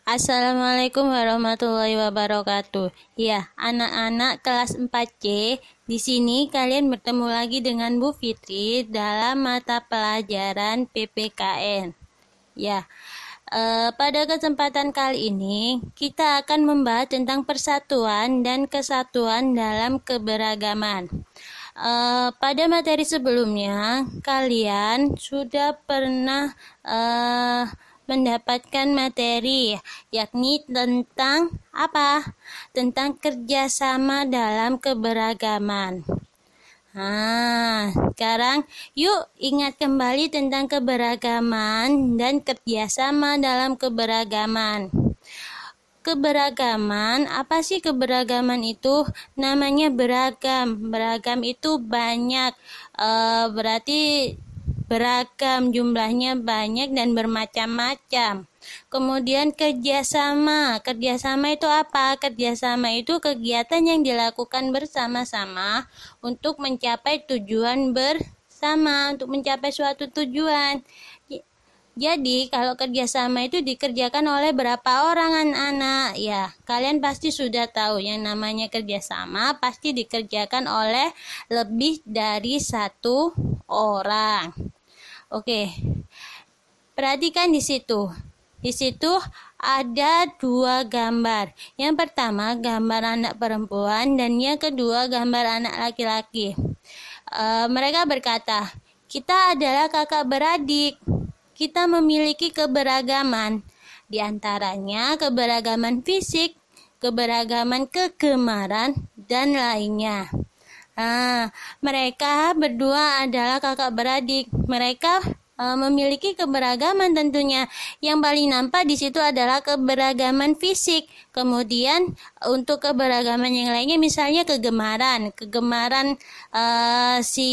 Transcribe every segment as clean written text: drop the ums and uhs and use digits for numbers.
Assalamualaikum warahmatullahi wabarakatuh. Ya, anak-anak kelas 4C, di sini kalian bertemu lagi dengan Bu Fitri dalam mata pelajaran PPKN. Ya, pada kesempatan kali ini kita akan membahas tentang persatuan dan kesatuan dalam keberagaman. Pada materi sebelumnya, kalian sudah pernah mendapatkan materi, yakni tentang apa? Tentang kerjasama dalam keberagaman. Sekarang yuk ingat kembali tentang keberagaman dan kerjasama dalam keberagaman. Keberagaman, apa sih keberagaman itu? Namanya beragam. Beragam itu banyak, berarti beragam, jumlahnya banyak dan bermacam-macam. Kemudian kerjasama. Kerjasama itu apa? Kerjasama itu kegiatan yang dilakukan bersama-sama untuk mencapai tujuan bersama, untuk mencapai suatu tujuan. Jadi, kalau kerjasama itu dikerjakan oleh berapa orang anak-anak? Ya, kalian pasti sudah tahu yang namanya kerjasama pasti dikerjakan oleh lebih dari satu orang. Oke, perhatikan di situ. Di situ ada dua gambar. Yang pertama gambar anak perempuan dan yang kedua gambar anak laki-laki. Mereka berkata, kita adalah kakak beradik. Kita memiliki keberagaman, di antaranya keberagaman fisik, keberagaman kegemaran, dan lainnya. Mereka berdua adalah kakak beradik. Mereka memiliki keberagaman tentunya. Yang paling nampak di situ adalah keberagaman fisik. Kemudian untuk keberagaman yang lainnya misalnya kegemaran si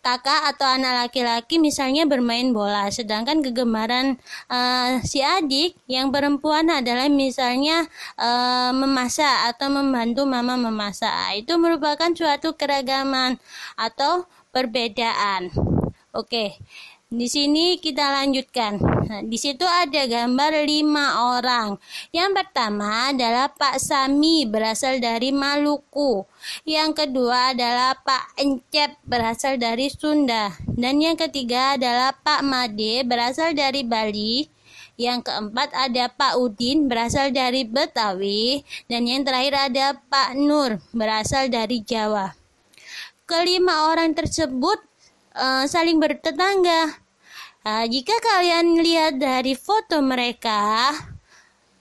kakak atau anak laki-laki misalnya bermain bola, sedangkan kegemaran si adik yang perempuan adalah misalnya memasak atau membantu mama memasak. Itu merupakan suatu keragaman atau perbedaan. Oke, di sini kita lanjutkan. Di situ ada gambar 5 orang. Yang pertama adalah Pak Sami berasal dari Maluku. Yang kedua adalah Pak Encep berasal dari Sunda. Dan yang ketiga adalah Pak Made berasal dari Bali. Yang keempat ada Pak Udin berasal dari Betawi. Dan yang terakhir ada Pak Nur berasal dari Jawa. Kelima orang tersebut saling bertetangga. Jika kalian lihat dari foto mereka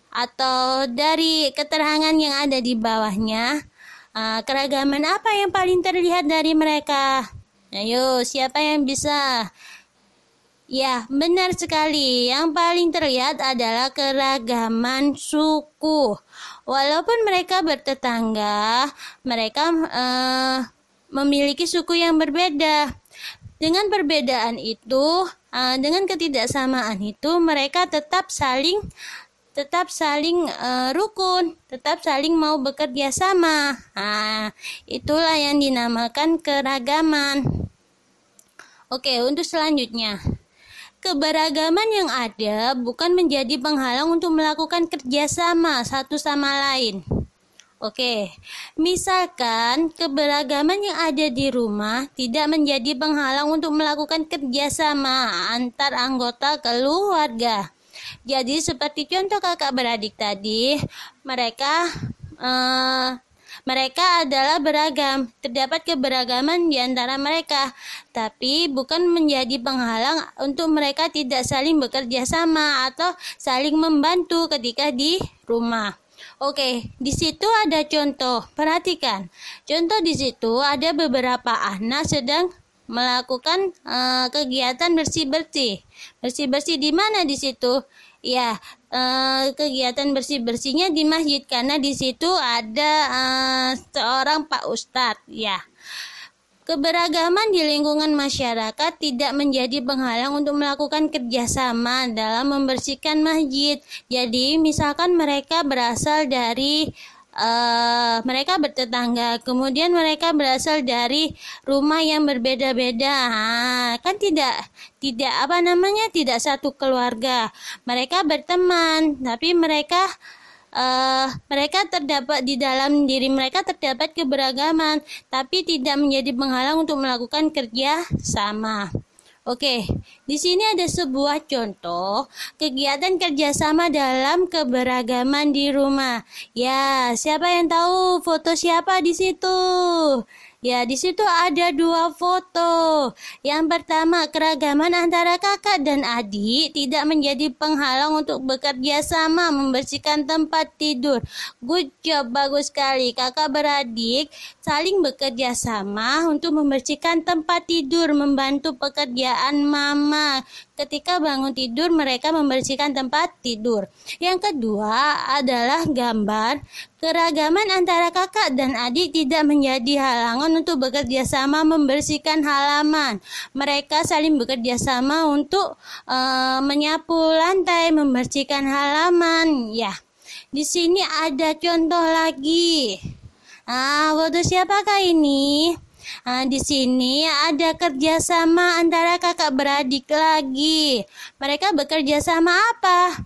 atau dari keterangan yang ada di bawahnya, keragaman apa yang paling terlihat dari mereka? Ayo, siapa yang bisa? Ya, benar sekali. Yang paling terlihat adalah keragaman suku. Walaupun mereka bertetangga, mereka memiliki suku yang berbeda. Dengan perbedaan itu, dengan ketidaksamaan itu, mereka tetap saling rukun, tetap saling mau bekerja sama. Itulah yang dinamakan keragaman. Oke, untuk selanjutnya, keberagaman yang ada bukan menjadi penghalang untuk melakukan kerjasama satu sama lain. Oke, misalkan keberagaman yang ada di rumah tidak menjadi penghalang untuk melakukan kerjasama antar anggota keluarga. Jadi seperti contoh kakak beradik tadi, mereka adalah beragam, terdapat keberagaman di antara mereka, tapi bukan menjadi penghalang untuk mereka tidak saling bekerja sama atau saling membantu ketika di rumah. Oke, di situ ada contoh. Perhatikan. Contoh di situ ada beberapa anak sedang melakukan kegiatan bersih-bersih. Bersih-bersih di mana di situ? Ya, kegiatan bersih-bersihnya di masjid karena di situ ada seorang Pak Ustadz. Ya. Keberagaman di lingkungan masyarakat tidak menjadi penghalang untuk melakukan kerjasama dalam membersihkan masjid. Jadi, misalkan mereka berasal dari mereka bertetangga, kemudian mereka berasal dari rumah yang berbeda-beda. Kan tidak satu keluarga. Mereka berteman, tapi mereka terdapat di dalam diri mereka terdapat keberagaman, tapi tidak menjadi penghalang untuk melakukan kerja sama. Oke, di sini ada sebuah contoh kegiatan kerjasama dalam keberagaman di rumah. Ya, siapa yang tahu foto siapa di situ? Ya, di situ ada 2 foto. Yang pertama, keragaman antara kakak dan adik tidak menjadi penghalang untuk bekerja sama membersihkan tempat tidur. Good job, bagus sekali. Kakak beradik saling bekerja sama untuk membersihkan tempat tidur, membantu pekerjaan mama. Ketika bangun tidur, mereka membersihkan tempat tidur. Yang kedua adalah gambar keragaman antara kakak dan adik tidak menjadi halangan untuk bekerja sama membersihkan halaman. Mereka saling bekerja sama untuk menyapu lantai, membersihkan halaman. Ya, di sini ada contoh lagi. Foto siapakah ini? Di sini ada kerjasama antara kakak beradik lagi. Mereka bekerja sama apa?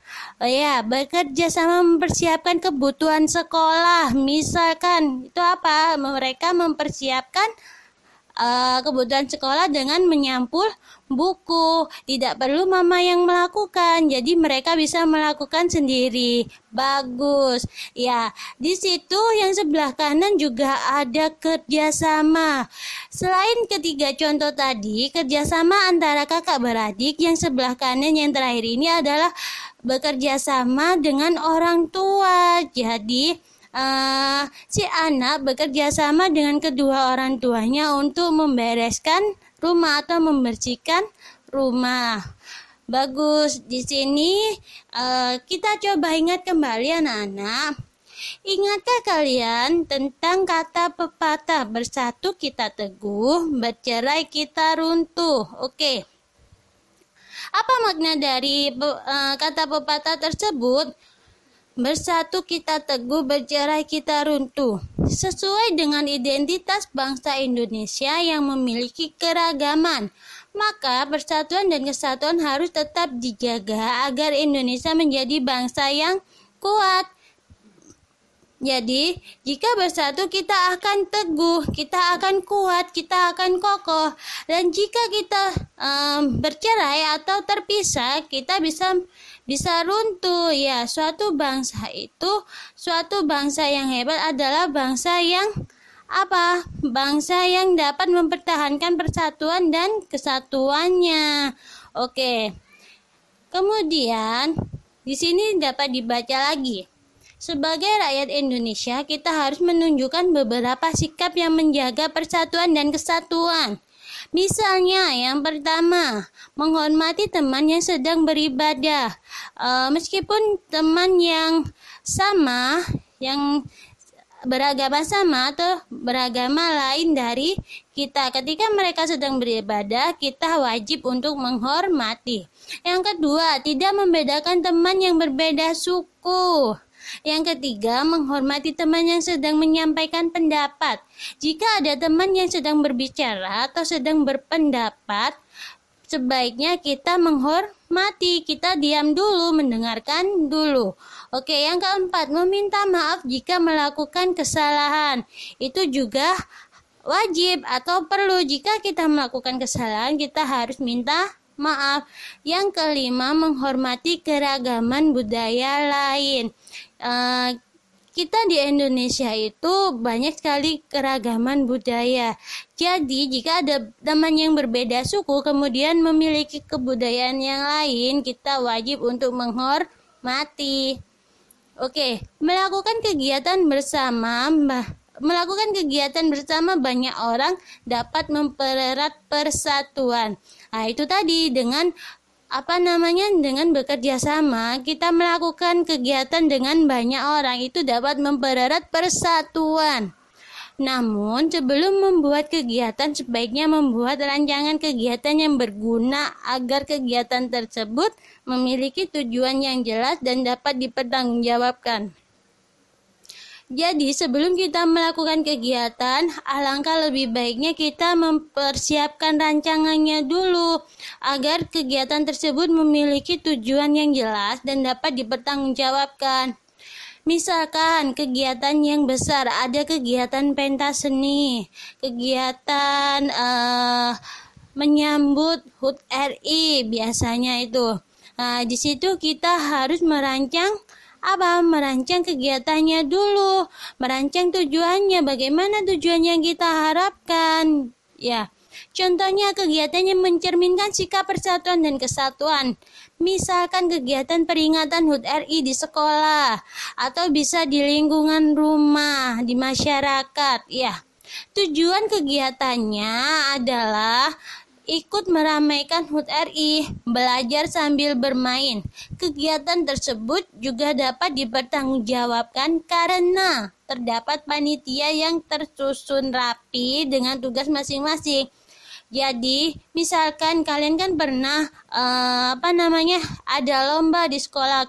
Bekerja sama mempersiapkan kebutuhan sekolah. Misalkan itu apa? Mereka mempersiapkan kebutuhan sekolah dengan menyampul buku. Tidak perlu mama yang melakukan, jadi mereka bisa melakukan sendiri. Bagus. Ya, di situ yang sebelah kanan juga ada kerjasama. Selain ketiga contoh tadi, kerjasama antara kakak beradik, yang sebelah kanan yang terakhir ini adalah bekerja sama dengan orang tua. Jadi si anak bekerja sama dengan kedua orang tuanya untuk membereskan rumah atau membersihkan rumah. Bagus. Di sini kita coba ingat kembali anak-anak. Ingatkah kalian tentang kata pepatah, bersatu kita teguh, bercerai kita runtuh? Oke. Apa makna dari kata pepatah tersebut? Bersatu kita teguh, bercerai kita runtuh. Sesuai dengan identitas bangsa Indonesia yang memiliki keragaman, maka persatuan dan kesatuan harus tetap dijaga agar Indonesia menjadi bangsa yang kuat. Jadi, jika bersatu kita akan teguh, kita akan kuat, kita akan kokoh. Dan jika kita bercerai atau terpisah, kita bisa runtuh. Ya, suatu bangsa yang hebat adalah bangsa yang apa? Bangsa yang dapat mempertahankan persatuan dan kesatuannya. Oke. Kemudian, di sini dapat dibaca lagi. Sebagai rakyat Indonesia, kita harus menunjukkan beberapa sikap yang menjaga persatuan dan kesatuan. Misalnya, yang pertama, menghormati teman yang sedang beribadah. Meskipun teman yang sama, yang beragama sama atau beragama lain dari kita, ketika mereka sedang beribadah, kita wajib untuk menghormati. Yang kedua, tidak membedakan teman yang berbeda suku. Yang ketiga, menghormati teman yang sedang menyampaikan pendapat. Jika ada teman yang sedang berbicara atau sedang berpendapat, sebaiknya kita menghormati, kita diam dulu, mendengarkan dulu. Oke, yang keempat, meminta maaf jika melakukan kesalahan. Itu juga wajib atau perlu. Jika kita melakukan kesalahan, kita harus minta maaf. Yang kelima, menghormati keragaman budaya lain. Kita di Indonesia itu banyak sekali keragaman budaya. Jadi jika ada teman yang berbeda suku kemudian memiliki kebudayaan yang lain, kita wajib untuk menghormati. Oke, melakukan kegiatan bersama banyak orang dapat mempererat persatuan. Itu tadi dengan dengan bekerja sama, kita melakukan kegiatan dengan banyak orang, itu dapat mempererat persatuan. Namun, sebelum membuat kegiatan, sebaiknya membuat rancangan kegiatan yang berguna agar kegiatan tersebut memiliki tujuan yang jelas dan dapat dipertanggungjawabkan. Jadi sebelum kita melakukan kegiatan, alangkah lebih baiknya kita mempersiapkan rancangannya dulu agar kegiatan tersebut memiliki tujuan yang jelas dan dapat dipertanggungjawabkan. Misalkan kegiatan yang besar, ada kegiatan pentas seni, kegiatan menyambut HUT RI biasanya itu. Nah, di situ kita harus merancang kegiatannya dulu, merancang tujuannya, bagaimana tujuan yang kita harapkan. Ya, contohnya kegiatan yang mencerminkan sikap persatuan dan kesatuan. Misalkan kegiatan peringatan HUT RI di sekolah atau bisa di lingkungan rumah, di masyarakat. Ya, tujuan kegiatannya adalah ikut meramaikan HUT RI, belajar sambil bermain. Kegiatan tersebut juga dapat dipertanggungjawabkan karena terdapat panitia yang tersusun rapi dengan tugas masing-masing. Jadi, misalkan kalian kan pernah ada lomba di sekolah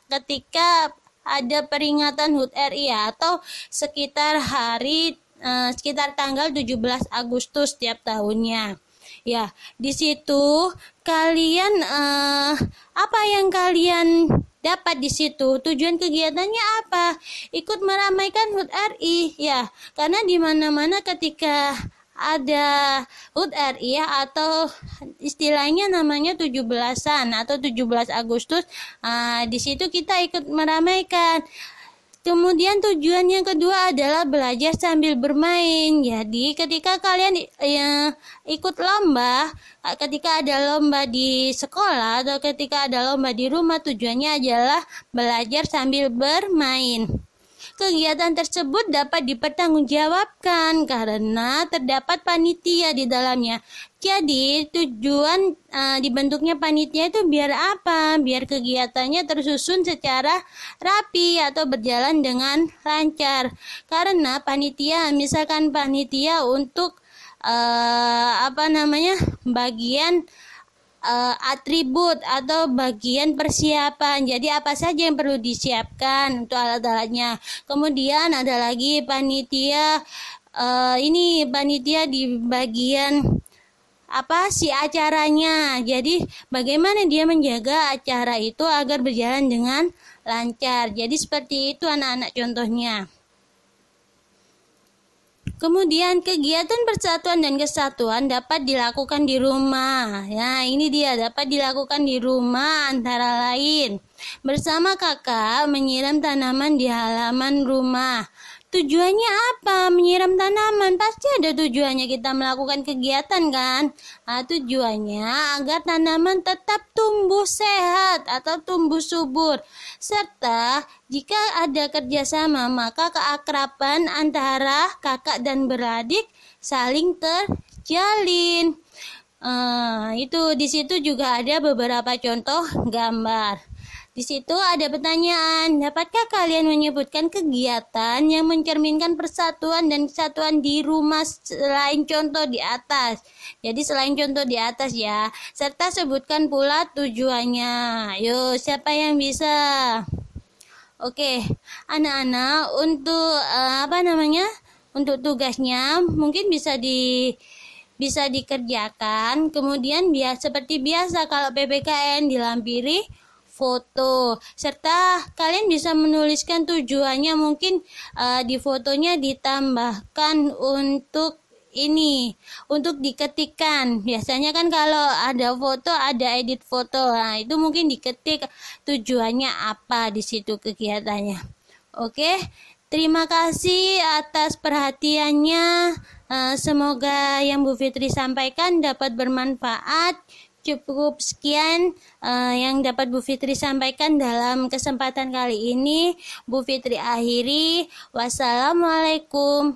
ketika ada peringatan HUT RI atau sekitar tanggal 17 Agustus setiap tahunnya. Ya, di situ kalian apa yang kalian dapat di situ? Tujuan kegiatannya apa? Ikut meramaikan HUT RI, ya. Karena di mana-mana ketika ada HUT RI atau istilahnya namanya 17-an atau 17 Agustus, di situ kita ikut meramaikan. Kemudian tujuan yang kedua adalah belajar sambil bermain. Jadi ketika kalian ikut lomba, ketika ada lomba di sekolah atau ketika ada lomba di rumah, tujuannya adalah belajar sambil bermain. Kegiatan tersebut dapat dipertanggungjawabkan karena terdapat panitia di dalamnya. Jadi tujuan dibentuknya panitia itu biar apa? Biar kegiatannya tersusun secara rapi atau berjalan dengan lancar. Karena misalkan panitia untuk bagian atribut atau bagian persiapan. Jadi apa saja yang perlu disiapkan untuk alat-alatnya. Kemudian ada lagi panitia di bagian acaranya. Jadi bagaimana dia menjaga acara itu agar berjalan dengan lancar. Jadi seperti itu anak-anak contohnya. Kemudian kegiatan persatuan dan kesatuan dapat dilakukan di rumah. Ya, ini dia dapat dilakukan di rumah antara lain bersama kakak menyiram tanaman di halaman rumah. Tujuannya apa? Menyiram tanaman pasti ada tujuannya kita melakukan kegiatan kan? Tujuannya agar tanaman tetap tumbuh sehat atau tumbuh subur. Serta jika ada kerjasama maka keakraban antara kakak dan beradik saling terjalin. Itu di situ juga ada beberapa contoh gambar. Di situ ada pertanyaan, dapatkah kalian menyebutkan kegiatan yang mencerminkan persatuan dan kesatuan di rumah selain contoh di atas? Jadi selain contoh di atas ya, serta sebutkan pula tujuannya. Yuk, siapa yang bisa? Oke, anak-anak untuk tugasnya mungkin bisa dikerjakan. Kemudian seperti biasa kalau PPKN dilampiri foto, serta kalian bisa menuliskan tujuannya. Mungkin di fotonya ditambahkan untuk diketikkan. Biasanya kan kalau ada foto ada edit foto, itu mungkin diketik tujuannya apa di situ kegiatannya. Oke, terima kasih atas perhatiannya. Semoga yang Bu Fitri sampaikan dapat bermanfaat. Cukup sekian yang dapat Bu Fitri sampaikan dalam kesempatan kali ini. Bu Fitri akhiri. Wassalamualaikum